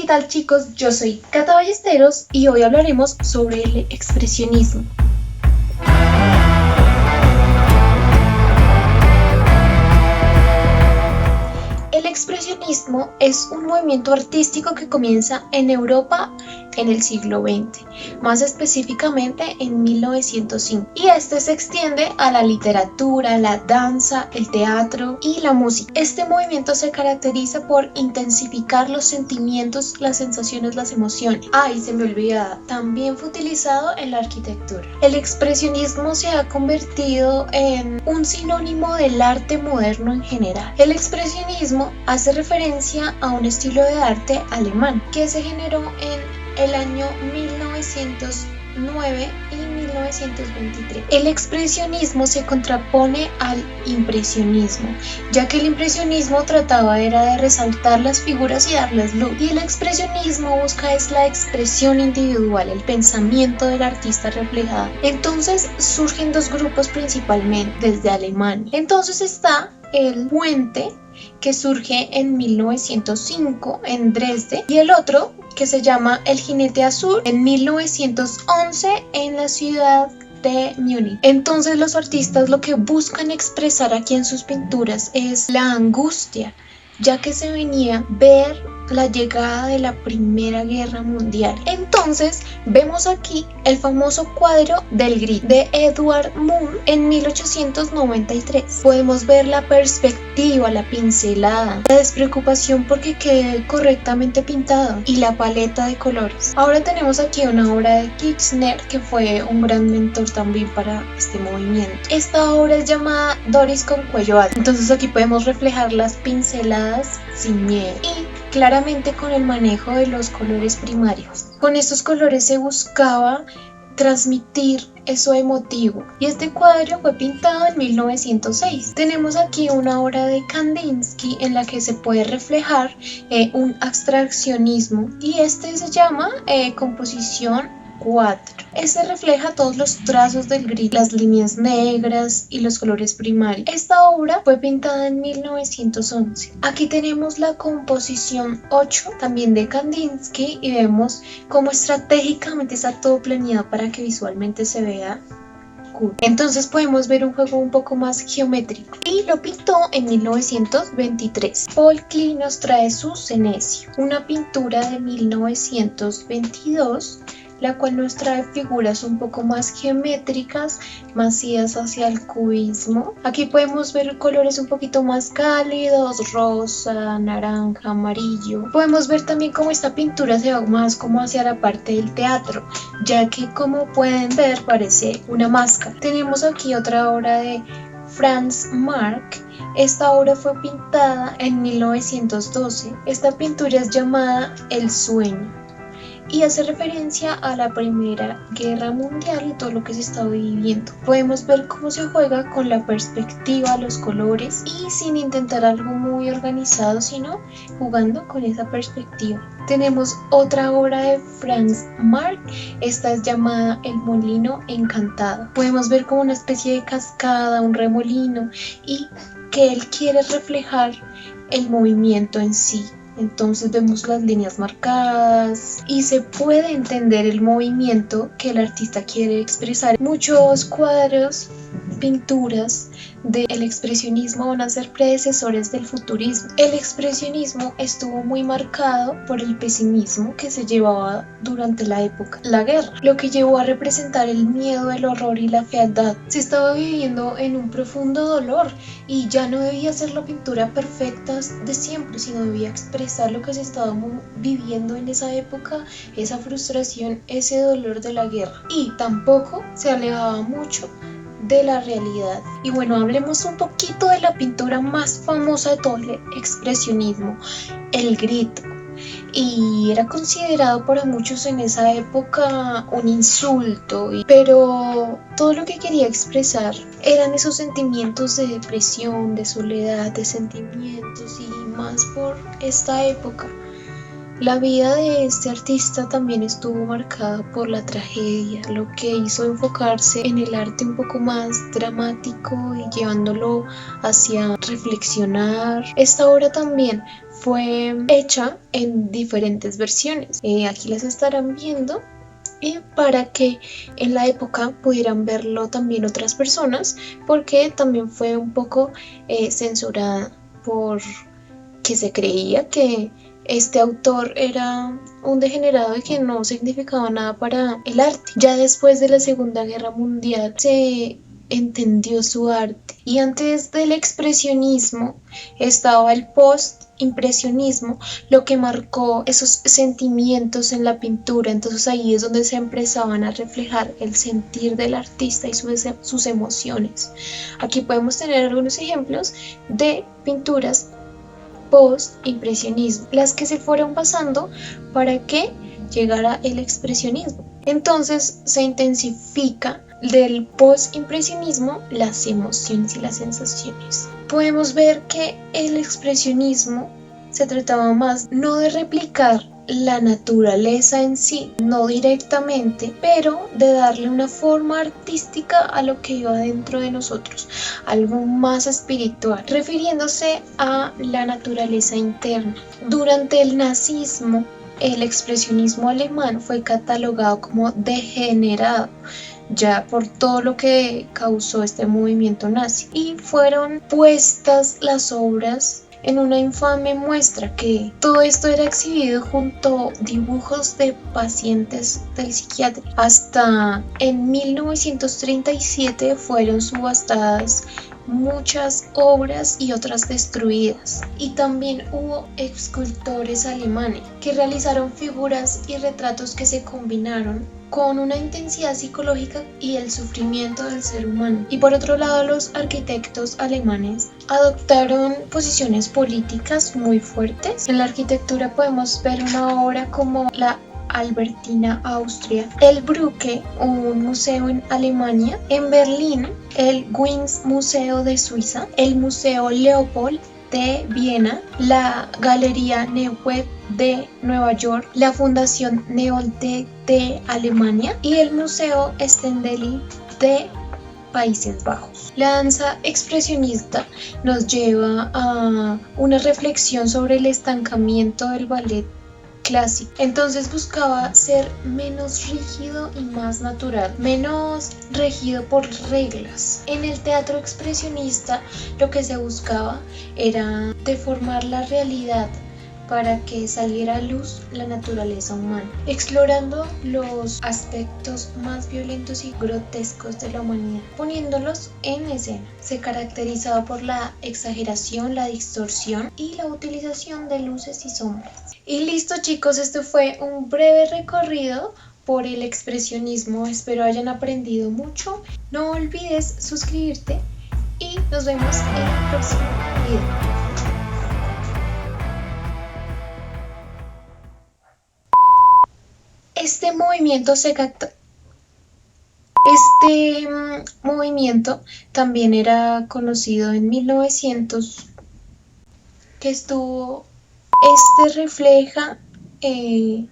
¿qué tal chicos? Yo soy Cata Ballesteros y hoy hablaremos sobre el expresionismo. El expresionismo es un movimiento artístico que comienza en Europa en el siglo XX, más específicamente en 1905, y este se extiende a la literatura, la danza, el teatro y la música. Este movimiento se caracteriza por intensificar los sentimientos, las sensaciones, las emociones. Y se me olvidaba, también fue utilizado en la arquitectura. El expresionismo se ha convertido en un sinónimo del arte moderno en general. El expresionismo hace referencia a un estilo de arte alemán que se generó en el año 1909 y 1923. El expresionismo se contrapone al impresionismo, ya que el impresionismo trataba era de resaltar las figuras y darles luz, y el expresionismo busca es la expresión individual, el pensamiento del artista reflejado. Entonces surgen dos grupos principalmente desde Alemania. Entonces está el Puente, que surge en 1905 en Dresde, y el otro que se llama El Jinete Azul en 1911 en la ciudad de Múnich. Entonces los artistas lo que buscan expresar aquí en sus pinturas es la angustia, ya que se venía ver la llegada de la Primera Guerra Mundial. Entonces vemos aquí el famoso cuadro del Grito de Edvard Munch en 1893. Podemos ver la perspectiva, la pincelada, la despreocupación porque quede correctamente pintado y la paleta de colores. Ahora tenemos aquí una obra de Kirchner, que fue un gran mentor también para este movimiento. Esta obra es llamada Doris con cuello alto. Entonces aquí podemos reflejar las pinceladas sin miedo y claramente con el manejo de los colores primarios. Con estos colores se buscaba transmitir eso emotivo, y este cuadro fue pintado en 1906. Tenemos aquí una obra de Kandinsky en la que se puede reflejar un abstraccionismo, y este se llama composición 4. Este refleja todos los trazos del gris, las líneas negras y los colores primarios. Esta obra fue pintada en 1911. Aquí tenemos la composición 8, también de Kandinsky, y vemos cómo estratégicamente está todo planeado para que visualmente se vea cool. Entonces podemos ver un juego un poco más geométrico, y lo pintó en 1923. Paul Klee nos trae su Cenesio, una pintura de 1922, la cual nos trae figuras un poco más geométricas, más idas hacia el cubismo. Aquí podemos ver colores un poquito más cálidos, rosa, naranja, amarillo. Podemos ver también cómo esta pintura se va más como hacia la parte del teatro, ya que como pueden ver parece una máscara. Tenemos aquí otra obra de Franz Marc. Esta obra fue pintada en 1912. Esta pintura es llamada El Sueño y hace referencia a la Primera Guerra Mundial y todo lo que se estaba viviendo. Podemos ver cómo se juega con la perspectiva, los colores, y sin intentar algo muy organizado, sino jugando con esa perspectiva. Tenemos otra obra de Franz Marc. Esta es llamada El Molino Encantado. Podemos ver como una especie de cascada, un remolino, y que él quiere reflejar el movimiento en sí. Entonces vemos las líneas marcadas y se puede entender el movimiento que el artista quiere expresar. Muchos cuadros, pinturas del expresionismo van a ser predecesores del futurismo. El expresionismo estuvo muy marcado por el pesimismo que se llevaba durante la época, la guerra, lo que llevó a representar el miedo, el horror y la fealdad. Se estaba viviendo en un profundo dolor y ya no debía ser la pintura perfecta de siempre, sino debía expresar lo que se estaba viviendo en esa época, esa frustración, ese dolor de la guerra, y tampoco se alejaba mucho de la realidad. Y bueno, hablemos un poquito de la pintura más famosa de todo el expresionismo, El Grito. Y era considerado por muchos en esa época un insulto, pero todo lo que quería expresar eran esos sentimientos de depresión, de soledad, de sentimientos, y más por esta época. La vida de este artista también estuvo marcada por la tragedia, lo que hizo enfocarse en el arte un poco más dramático y llevándolo hacia reflexionar. Esta obra también fue hecha en diferentes versiones. Aquí las estarán viendo. Para que en la época pudieran verlo también otras personas, porque también fue un poco censurada porque se creía que este autor era un degenerado y que no significaba nada para el arte. Ya después de la Segunda Guerra Mundial se entendió su arte, y antes del expresionismo estaba el post-impresionismo, lo que marcó esos sentimientos en la pintura. Entonces ahí es donde se empezaban a reflejar el sentir del artista y sus emociones. Aquí podemos tener algunos ejemplos de pinturas post-impresionismo, las que se fueron pasando para que llegara el expresionismo. Entonces se intensifica del post-impresionismo las emociones y las sensaciones. Podemos ver que el expresionismo se trataba más no de replicar la naturaleza en sí, no directamente, pero de darle una forma artística a lo que iba dentro de nosotros, algo más espiritual, refiriéndose a la naturaleza interna. Durante el nazismo, el expresionismo alemán fue catalogado como degenerado, ya por todo lo que causó este movimiento nazi, y fueron puestas las obras en una infame muestra, que todo esto era exhibido junto a dibujos de pacientes del psiquiatra. Hasta en 1937 fueron subastadas muchas obras y otras destruidas. Y también hubo escultores alemanes que realizaron figuras y retratos que se combinaron con una intensidad psicológica y el sufrimiento del ser humano. Y por otro lado, los arquitectos alemanes adoptaron posiciones políticas muy fuertes. En la arquitectura podemos ver una obra como la Albertina, Austria, el Brücke, un museo en Alemania, en Berlín, el Wings Museo de Suiza, el Museo Leopold de Viena, la Galería Neuve de Nueva York, la Fundación Neolte de Alemania y el Museo Stendhal de Países Bajos. La danza expresionista nos lleva a una reflexión sobre el estancamiento del ballet clásico. Entonces buscaba ser menos rígido y más natural, menos regido por reglas. En el teatro expresionista lo que se buscaba era deformar la realidad para que saliera a luz la naturaleza humana, explorando los aspectos más violentos y grotescos de la humanidad, poniéndolos en escena. Se caracterizaba por la exageración, la distorsión y la utilización de luces y sombras. Y listo, chicos, esto fue un breve recorrido por el expresionismo. Espero hayan aprendido mucho. No olvides suscribirte y nos vemos en el próximo video. Este movimiento también era conocido en 1900, que estuvo, refleja y